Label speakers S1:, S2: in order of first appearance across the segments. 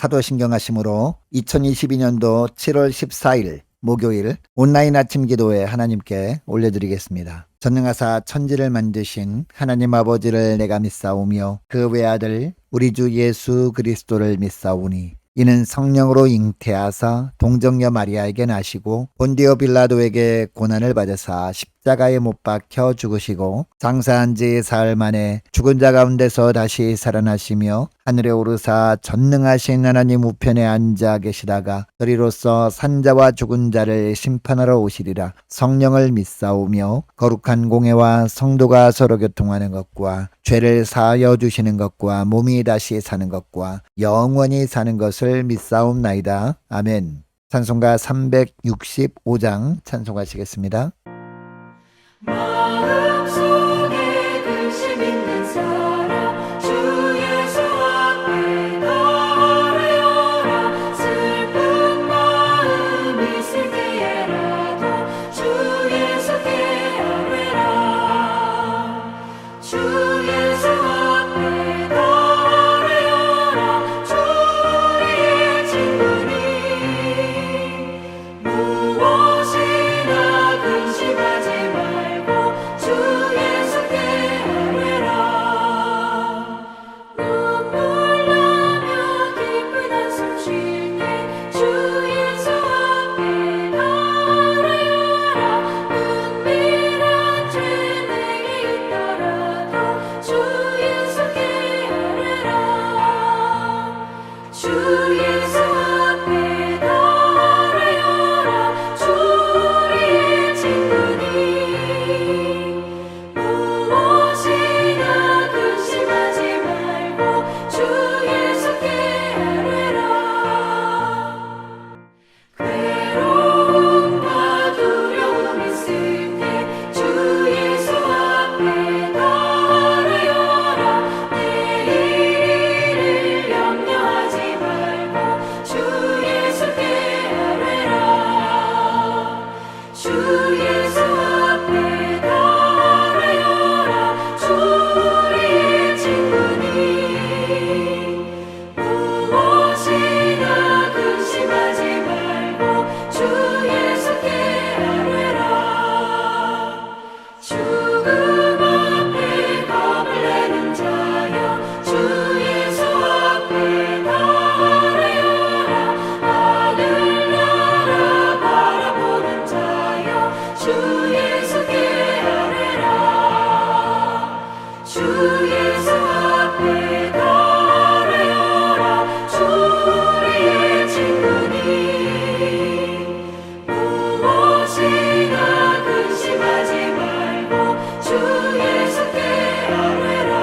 S1: 사도신경하심으로 2022년도 7월 14일 목요일 온라인 아침 기도회 하나님께 올려드리겠습니다. 전능하사 천지를 만드신 하나님 아버지를 내가 믿사오며 그 외아들 우리 주 예수 그리스도를 믿사오니 이는 성령으로 잉태하사 동정녀 마리아에게 나시고 본디오 빌라도에게 고난을 받으사 십자가에 못 박혀 죽으시고 장사한 지 사흘 만에 죽은 자 가운데서 다시 살아나시며 하늘에 오르사 전능하신 하나님 우편에 앉아 계시다가 너리로서 산자와 죽은 자를 심판하러 오시리라. 성령을 믿사오며 거룩한 공회와 성도가 서로 교통하는 것과 죄를 사하여 주시는 것과 몸이 다시 사는 것과 영원히 사는 것을 믿사옵나이다. 아멘. 찬송가 365장 찬송하시겠습니다.
S2: 마음속에 근심 있는 사람 주 예수 앞에 나아가라. 슬픈 마음 있을 때에라도 주 예수께 아뢰라. 주 예수 앞에 나아가라. 주 우리의 친구니 무엇이나 근심하지 말고 주 예수께 아뢰라. 눈물 나며 깊은 한숨 쉴 때 주 예수 앞에 나아가라. 은밀한 죄 내게 있더라도 주 예수께 아뢰라. 주 예수 앞에 나아가라. 주 우리의 친구니 무엇이나 근심하지 말고 주 예수께 아뢰라. 괴로움과 두려움 있을 때 주 예수 앞에 나아가라. 내일 일을 염려하지 말고 주 예수께 아뢰라. 주 예수 앞에 나아가라. 주 우리의 친구니 무엇이나 근심하지 말고 주 예수께 아뢰라. 죽음 앞에 겁을 내는 자여 주 예수 앞에 나아가라. 하늘나라 바라보는 자여 주 예수께 아뢰라. 주 예수 앞에 나아가라. 주 우리의 친구니 무엇이나 근심하지 말고 주 예수께 아뢰라.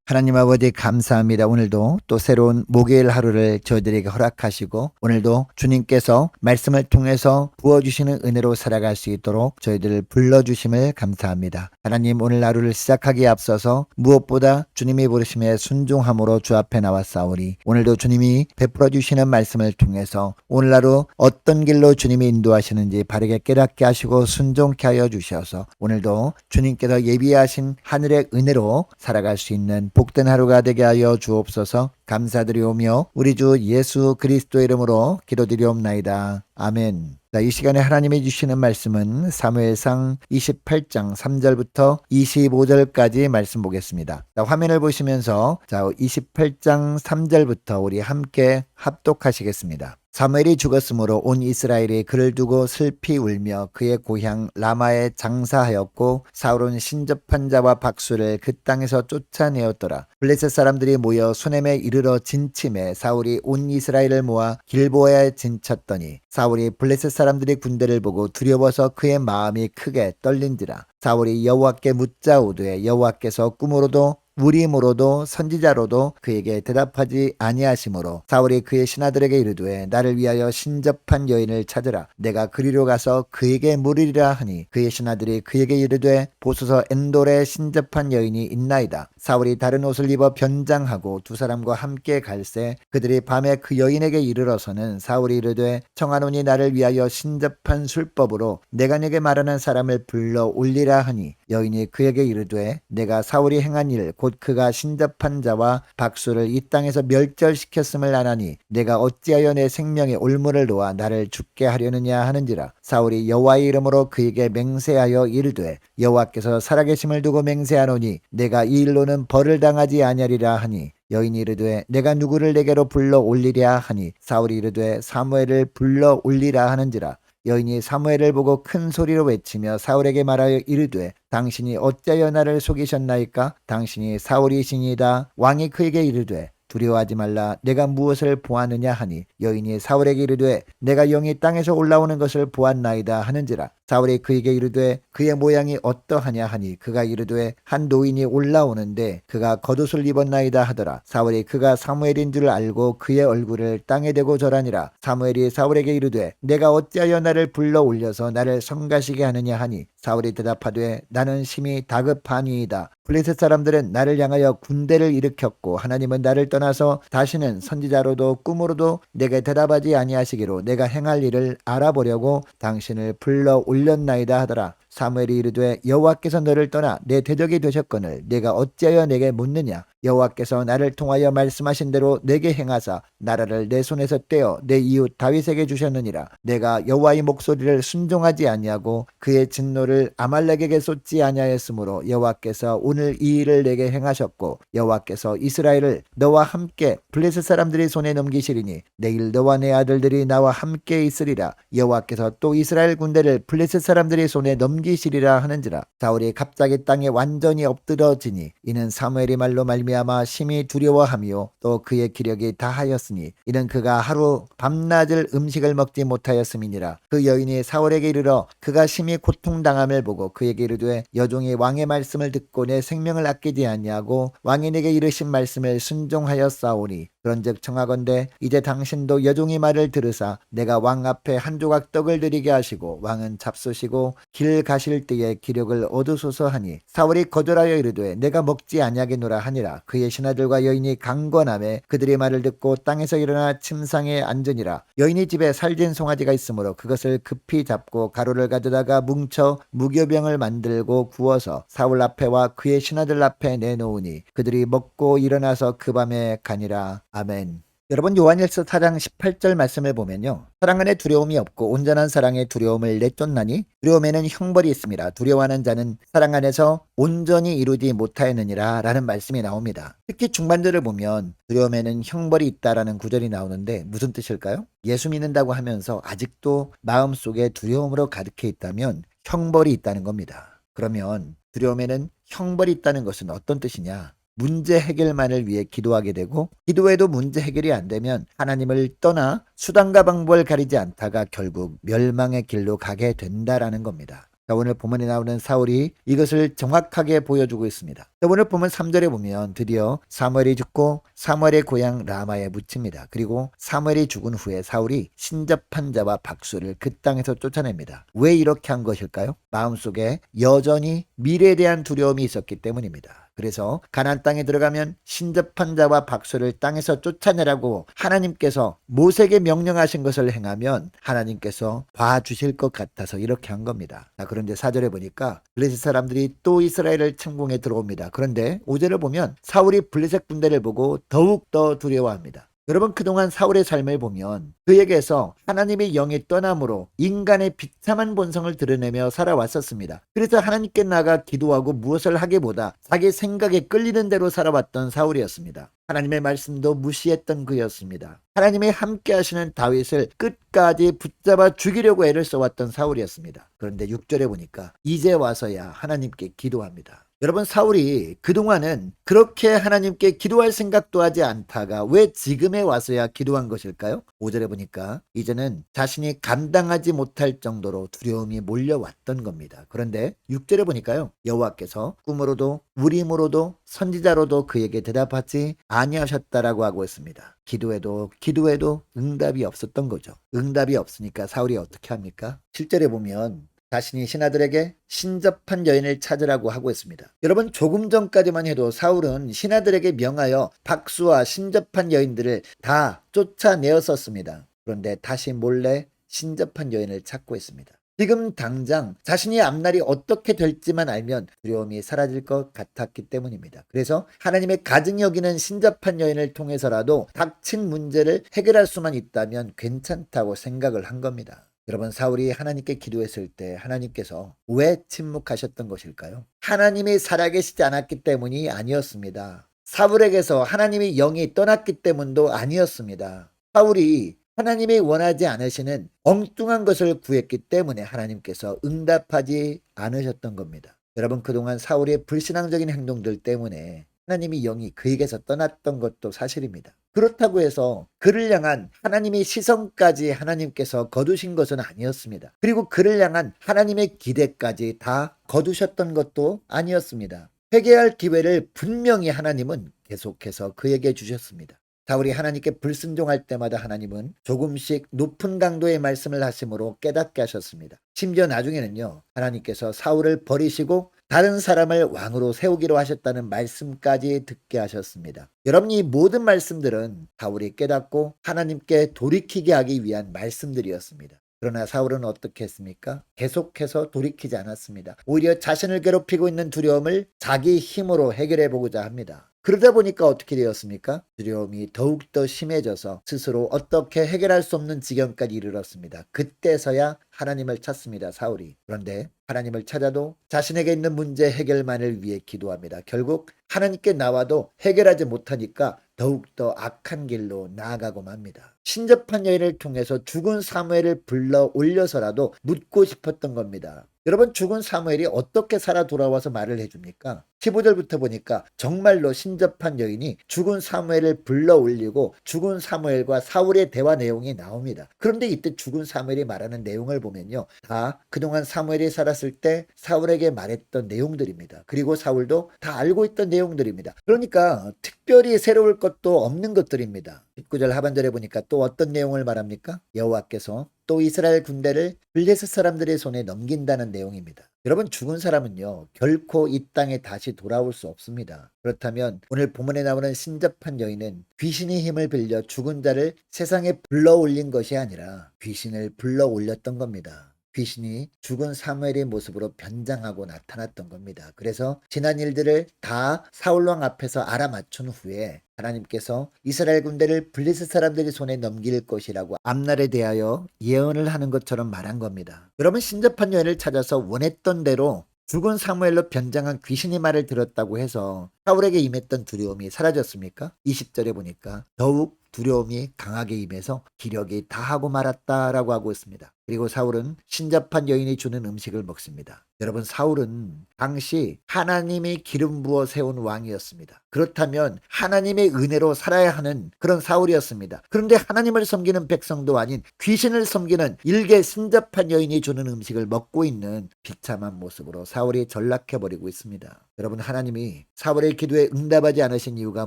S1: 하나님 아버지 감사합니다. 오늘도 또 새로운 목요일 하루를 저희들에게 허락하시고 오늘도 주님께서 말씀을 통해서 부어주시는 은혜로 살아갈 수 있도록 저희들을 불러주심을 감사합니다. 하나님 오늘 하루를 시작하기에 앞서서 무엇보다 주님이 부르심에 순종함으로 주 앞에 나왔사오니 오늘도 주님이 베풀어 주시는 말씀을 통해서 오늘 하루 어떤 길로 주님이 인도하시는지 바르게 깨닫게 하시고 순종케 하여 주셔서 오늘도 주님께서 예비하신 하늘의 은혜로 살아갈 수 있는 복된 하루가 되게 하여 주옵소서. 감사드리오며 우리 주 예수 그리스도의 이름으로 기도드리옵나이다. 아멘. 자, 이 시간에 하나님이 주시는 말씀은 사무엘상 28장 3절부터 25절까지 말씀 보겠습니다. 자, 화면을 보시면서 28장 3절부터 우리 함께 합독하시겠습니다. 사무엘이 죽었으므로 온 이스라엘이 그를 두고 슬피 울며 그의 고향 라마에 장사하였고 사울은 신접한 자와 박수를 그 땅에서 쫓아내었더라. 블레셋 사람들이 모여 수넴에 이르러 진침해 사울이 온 이스라엘을 모아 길보아에 진쳤더니 사울이 블레셋 사람들이 군대를 보고 두려워서 그의 마음이 크게 떨린지라. 사울이 여호와께 묻자오되 여호와께서 꿈으로도 무림으로도 선지자로도 그에게 대답하지 아니하시므로 사울이 그의 신하들에게 이르되 나를 위하여 신접한 여인을 찾으라. 내가 그리로 가서 그에게 물으리라 하니 그의 신하들이 그에게 이르되 보소서 엔돌에 신접한 여인이 있나이다. 사울이 다른 옷을 입어 변장하고 두 사람과 함께 갈새 그들이 밤에 그 여인에게 이르러서는 사울이 이르되 청하노니 나를 위하여 신접한 술법으로 내가 내게 말하는 사람을 불러 올리라 하니 여인이 그에게 이르되 내가 사울이 행한 일 곧 곧 그가 신접한 자와 박수를 이 땅에서 멸절시켰음을 아나니 내가 어찌하여 내 생명에 올무를 놓아 나를 죽게 하려느냐 하는지라. 사울이 여호와의 이름으로 그에게 맹세하여 이르되 여호와께서 살아계심을 두고 맹세하노니 내가 이 일로는 벌을 당하지 아니하리라 하니 여인이 이르되 내가 누구를 내게로 불러 올리랴 하니 사울이 이르되 사무엘을 불러 올리라 하는지라. 여인이 사무엘을 보고 큰 소리로 외치며 사울에게 말하여 이르되 당신이 어찌하여 나를 속이셨나이까? 당신이 사울이시니이다. 왕이 그에게 이르되 두려워하지 말라. 내가 무엇을 보았느냐 하니 여인이 사울에게 이르되 내가 영이 땅에서 올라오는 것을 보았나이다 하는지라. 사울이 그에게 이르되 그의 모양이 어떠하냐 하니 그가 이르되 한 노인이 올라오는데 그가 겉옷을 입었나이다 하더라. 사울이 그가 사무엘인 줄 알고 그의 얼굴을 땅에 대고 절하니라. 사무엘이 사울에게 이르되 내가 어찌하여 나를 불러 올려서 나를 성가시게 하느냐 하니 사울이 대답하되 나는 심히 다급하니이다. 블레셋 사람들은 나를 향하여 군대를 일으켰고 하나님은 나를 떠나서 다시는 선지자로도 꿈으로도 내게 대답하지 아니하시기로 내가 행할 일을 알아보려고 당신을 불러 올렸나이다 하더라. 사무엘이 이르되 여호와께서 너를 떠나 내 대적이 되셨거늘 내가 어찌하여 내게 묻느냐? 여호와께서 나를 통하여 말씀하신 대로 내게 행하사 나라를 내 손에서 떼어 내 이웃 다윗에게 주셨느니라. 내가 여호와의 목소리를 순종하지 아니하고 그의 진노를 아말렉에게 쏟지 아니하였으므로 여호와께서 오늘 이 일을 내게 행하셨고 여호와께서 이스라엘을 너와 함께 블레셋 사람들의 손에 넘기시리니 내일 너와 내 아들들이 나와 함께 있으리라. 여호와께서 또 이스라엘 군대를 블레셋 사람들의 손에 넘기시리라 하는지라. 사울이 갑자기 땅에 완전히 엎드러지니 이는 사무엘이 말로 말미암아 심히 두려워하며 또 그의 기력이 다하였으니 이는 그가 하루 밤낮을 음식을 먹지 못하였음이니라. 그 여인이 사울에게 이르러 그가 심히 고통당함을 보고 그에게 이르되 여종이 왕의 말씀을 듣고 내 생명을 아끼지 아니하고 왕이 내게 이르신 말씀을 순종하였사오니 그런즉 청하건대 이제 당신도 여종의 말을 들으사 내가 왕 앞에 한 조각 떡을 드리게 하시고 왕은 잡수시고 길 가실 때에 기력을 얻으소서 하니 사울이 거절하여 이르되 내가 먹지 아니하겠노라 하니라. 그의 신하들과 여인이 강권하매 그들의 말을 듣고 땅에서 일어나 침상에 앉으니라. 여인이 집에 살진 송아지가 있으므로 그것을 급히 잡고 가루를 가져다가 뭉쳐 무교병을 만들고 구워서 사울 앞에와 그의 신하들 앞에 내놓으니 그들이 먹고 일어나서 그 밤에 가니라. 아멘. 여러분 요한일서 4장 18절 말씀을 보면요. 사랑 안에 두려움이 없고 온전한 사랑의 두려움을 내쫓나니 두려움에는 형벌이 있습니다. 두려워하는 자는 사랑 안에서 온전히 이루지 못하였느니라 라는 말씀이 나옵니다. 특히 중반절을 보면 두려움에는 형벌이 있다라는 구절이 나오는데 무슨 뜻일까요? 예수 믿는다고 하면서 아직도 마음속에 두려움으로 가득해 있다면 형벌이 있다는 겁니다. 그러면 두려움에는 형벌이 있다는 것은 어떤 뜻이냐? 문제 해결만을 위해 기도하게 되고 기도해도 문제 해결이 안 되면 하나님을 떠나 수단과 방법을 가리지 않다가 결국 멸망의 길로 가게 된다라는 겁니다. 자, 오늘 본문에 나오는 사울이 이것을 정확하게 보여주고 있습니다. 자, 오늘 본문 3절에 보면 드디어 사무엘이 죽고 사무엘의 고향 라마에 묻힙니다. 그리고 사무엘이 죽은 후에 사울이 신접한 자와 박수를 그 땅에서 쫓아냅니다. 왜 이렇게 한 것일까요? 마음속에 여전히 미래에 대한 두려움이 있었기 때문입니다. 그래서 가나안 땅에 들어가면 신접한 자와 박수를 땅에서 쫓아내라고 하나님께서 모세에게 명령하신 것을 행하면 하나님께서 봐주실 것 같아서 이렇게 한 겁니다. 그런데 4절에 보니까 블레셋 사람들이 또 이스라엘을 침공해 들어옵니다. 그런데 5절을 보면 사울이 블레셋 군대를 보고 더욱 더 두려워합니다. 여러분 그동안 사울의 삶을 보면 그에게서 하나님의 영이 떠남으로 인간의 비참한 본성을 드러내며 살아왔었습니다. 그래서 하나님께 나가 기도하고 무엇을 하기보다 자기 생각에 끌리는 대로 살아왔던 사울이었습니다. 하나님의 말씀도 무시했던 그였습니다. 하나님이 함께 하시는 다윗을 끝까지 붙잡아 죽이려고 애를 써왔던 사울이었습니다. 그런데 6절에 보니까 이제 와서야 하나님께 기도합니다. 여러분 사울이 그동안은 그렇게 하나님께 기도할 생각도 하지 않다가 왜 지금에 와서야 기도한 것일까요? 5절에 보니까 이제는 자신이 감당하지 못할 정도로 두려움이 몰려왔던 겁니다. 그런데 6절에 보니까요. 여호와께서 꿈으로도 우림으로도 선지자로도 그에게 대답하지 아니하셨다라고 하고 있습니다. 기도해도 응답이 없었던 거죠. 응답이 없으니까 사울이 어떻게 합니까? 7절에 보면 자신이 신하들에게 신접한 여인을 찾으라고 하고 있습니다. 여러분 조금 전까지만 해도 사울은 신하들에게 명하여 박수와 신접한 여인들을 다 쫓아내었었습니다. 그런데 다시 몰래 신접한 여인을 찾고 있습니다. 지금 당장 자신의 앞날이 어떻게 될지만 알면 두려움이 사라질 것 같았기 때문입니다. 그래서 하나님의 가증 여기는 신접한 여인을 통해서라도 닥친 문제를 해결할 수만 있다면 괜찮다고 생각을 한 겁니다. 여러분, 사울이 하나님께 기도했을 때 하나님께서 왜 침묵하셨던 것일까요? 하나님이 살아계시지 않았기 때문이 아니었습니다. 사울에게서 하나님의 영이 떠났기 때문도 아니었습니다. 사울이 하나님이 원하지 않으시는 엉뚱한 것을 구했기 때문에 하나님께서 응답하지 않으셨던 겁니다. 여러분, 그동안 사울의 불신앙적인 행동들 때문에 하나님의 영이 그에게서 떠났던 것도 사실입니다. 그렇다고 해서 그를 향한 하나님의 시선까지 하나님께서 거두신 것은 아니었습니다. 그리고 그를 향한 하나님의 기대까지 다 거두셨던 것도 아니었습니다. 회개할 기회를 분명히 하나님은 계속해서 그에게 주셨습니다. 사울이 하나님께 불순종할 때마다 하나님은 조금씩 높은 강도의 말씀을 하심으로 깨닫게 하셨습니다. 심지어 나중에는요, 하나님께서 사울을 버리시고 다른 사람을 왕으로 세우기로 하셨다는 말씀까지 듣게 하셨습니다. 여러분, 이 모든 말씀들은 사울이 깨닫고 하나님께 돌이키게 하기 위한 말씀들이었습니다. 그러나 사울은 어떻게 했습니까? 계속해서 돌이키지 않았습니다. 오히려 자신을 괴롭히고 있는 두려움을 자기 힘으로 해결해 보고자 합니다. 그러다 보니까 어떻게 되었습니까? 두려움이 더욱더 심해져서 스스로 어떻게 해결할 수 없는 지경까지 이르렀습니다. 그때서야 하나님을 찾습니다, 사울이. 그런데 하나님을 찾아도 자신에게 있는 문제 해결만을 위해 기도합니다. 결국 하나님께 나와도 해결하지 못하니까 더욱더 악한 길로 나아가고 맙니다. 신접한 여인을 통해서 죽은 사무엘을 불러 올려서라도 묻고 싶었던 겁니다. 여러분, 죽은 사무엘이 어떻게 살아 돌아와서 말을 해줍니까? 15절부터 보니까 정말로 신접한 여인이 죽은 사무엘을 불러 올리고 죽은 사무엘과 사울의 대화 내용이 나옵니다. 그런데 이때 죽은 사무엘이 말하는 내용을 보면요, 다 그동안 사무엘이 살았을 때 사울에게 말했던 내용들입니다. 그리고 사울도 다 알고 있던 내용들입니다. 그러니까 특별히 새로울 것도 없는 것들입니다. 19절 하반절에 보니까 또 어떤 내용을 말합니까? 여호와께서 또 이스라엘 군대를 블레셋 사람들의 손에 넘긴다는 내용입니다. 여러분, 죽은 사람은요, 결코 이 땅에 다시 돌아올 수 없습니다. 그렇다면 오늘 본문에 나오는 신접한 여인은 귀신의 힘을 빌려 죽은 자를 세상에 불러 올린 것이 아니라 귀신을 불러 올렸던 겁니다. 귀신이 죽은 사무엘의 모습으로 변장하고 나타났던 겁니다. 그래서 지난 일들을 다 사울왕 앞에서 알아맞춘 후에 하나님께서 이스라엘 군대를 블레셋 사람들의 손에 넘길 것이라고 앞날에 대하여 예언을 하는 것처럼 말한 겁니다. 여러분, 신접한 여인을 찾아서 원했던 대로 죽은 사무엘로 변장한 귀신의 말을 들었다고 해서 사울에게 임했던 두려움이 사라졌습니까? 20절에 보니까 더욱 두려움이 강하게 임해서 기력이 다하고 말았다라고 하고 있습니다. 그리고 사울은 신접한 여인이 주는 음식을 먹습니다. 여러분, 사울은 당시 하나님이 기름 부어 세운 왕이었습니다. 그렇다면 하나님의 은혜로 살아야 하는 그런 사울이었습니다. 그런데 하나님을 섬기는 백성도 아닌 귀신을 섬기는 일개 신접한 여인이 주는 음식을 먹고 있는 비참한 모습으로 사울이 전락해버리고 있습니다. 여러분, 하나님이 사울의 기도에 응답하지 않으신 이유가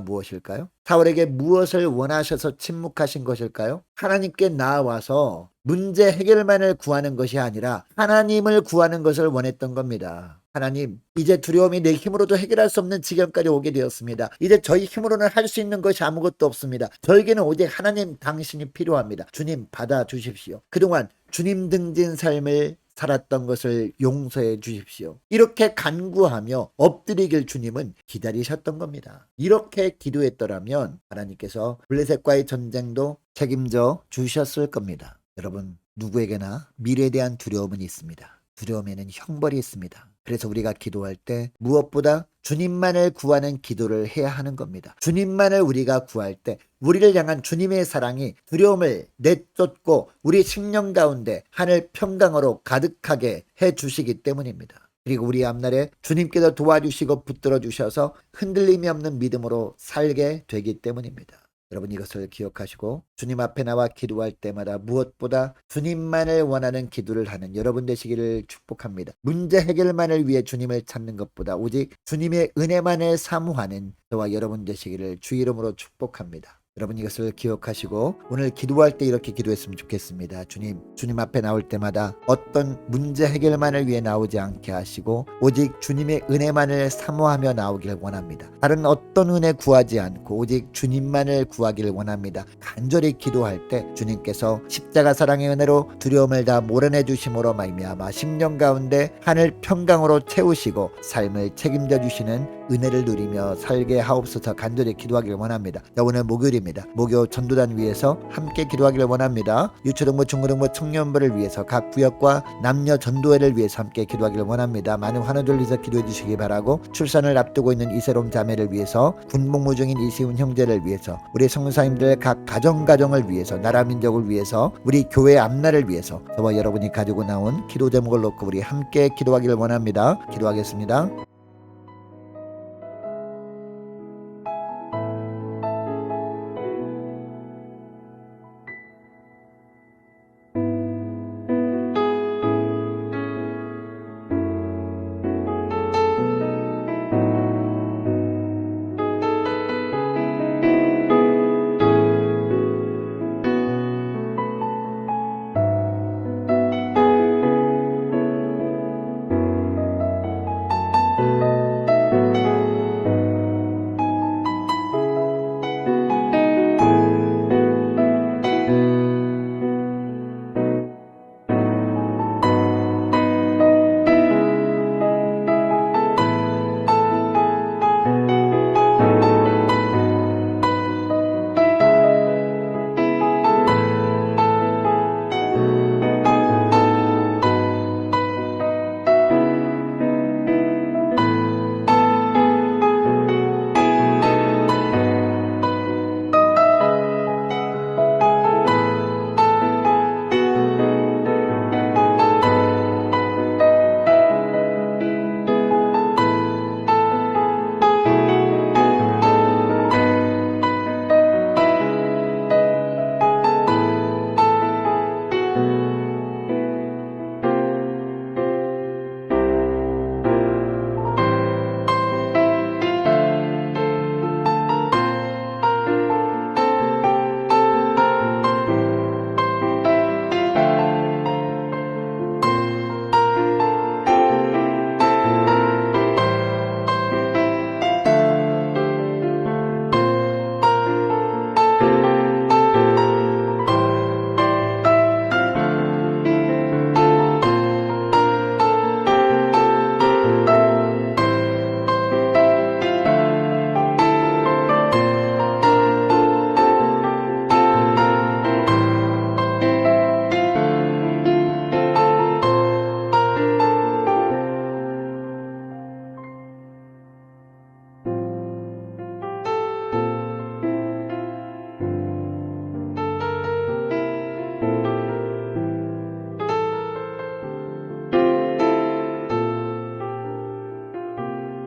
S1: 무엇일까요? 사울에게 무엇을 원하셔서 침묵하신 것일까요? 하나님께 나아와서 문제 해결만을 구하는 것이 아니라 하나님을 구하는 것을 원했던 겁니다. 하나님, 이제 두려움이 내 힘으로도 해결할 수 없는 지경까지 오게 되었습니다. 이제 저희 힘으로는 할 수 있는 것이 아무것도 없습니다. 저에게는 오직 하나님 당신이 필요합니다. 주님, 받아주십시오. 그동안 주님 등진 삶을 살았던 것을 용서해 주십시오. 이렇게 간구하며 엎드리길 주님은 기다리셨던 겁니다. 이렇게 기도했더라면 하나님께서 블레셋과의 전쟁도 책임져 주셨을 겁니다. 여러분, 누구에게나 미래에 대한 두려움은 있습니다. 두려움에는 형벌이 있습니다. 그래서 우리가 기도할 때 무엇보다 주님만을 구하는 기도를 해야 하는 겁니다. 주님만을 우리가 구할 때 우리를 향한 주님의 사랑이 두려움을 내쫓고 우리 심령 가운데 하늘 평강으로 가득하게 해 주시기 때문입니다. 그리고 우리 앞날에 주님께서 도와주시고 붙들어 주셔서 흔들림이 없는 믿음으로 살게 되기 때문입니다. 여러분, 이것을 기억하시고 주님 앞에 나와 기도할 때마다 무엇보다 주님만을 원하는 기도를 하는 여러분 되시기를 축복합니다. 문제 해결만을 위해 주님을 찾는 것보다 오직 주님의 은혜만을 사모하는 저와 여러분 되시기를 주 이름으로 축복합니다. 여러분 이것을 기억하시고 오늘 기도할 때 이렇게 기도했으면 좋겠습니다. 주님 앞에 나올 때마다 어떤 문제 해결만을 위해 나오지 않게 하시고 오직 주님의 은혜만을 사모하며 나오길 원합니다. 다른 어떤 은혜 구하지 않고 오직 주님만을 구하기를 원합니다. 간절히 기도할 때 주님께서 십자가 사랑의 은혜로 두려움을 다 몰아내 주심으로 말미암아 심령 가운데 하늘 평강으로 채우시고 삶을 책임져 주시는 은혜를 누리며 살게 하옵소서. 간절히 기도하기를 원합니다. 자, 오늘 목요일입니다. 목요 전도단 위해서 함께 기도하기를 원합니다. 유초등부 중고등부 청년부를 위해서 각 구역과 남녀 전도회를 위해서 함께 기도하기를 원합니다. 많은 환호 돌리서 기도해 주시기 바라고, 출산을 앞두고 있는 이세롬 자매를 위해서, 군복무 중인 이시훈 형제를 위해서, 우리 성사님들 각 가정을 위해서, 나라 민족을 위해서, 우리 교회 앞날을 위해서 저와 여러분이 가지고 나온 기도 제목을 놓고 우리 함께 기도하기를 원합니다. 기도하겠습니다.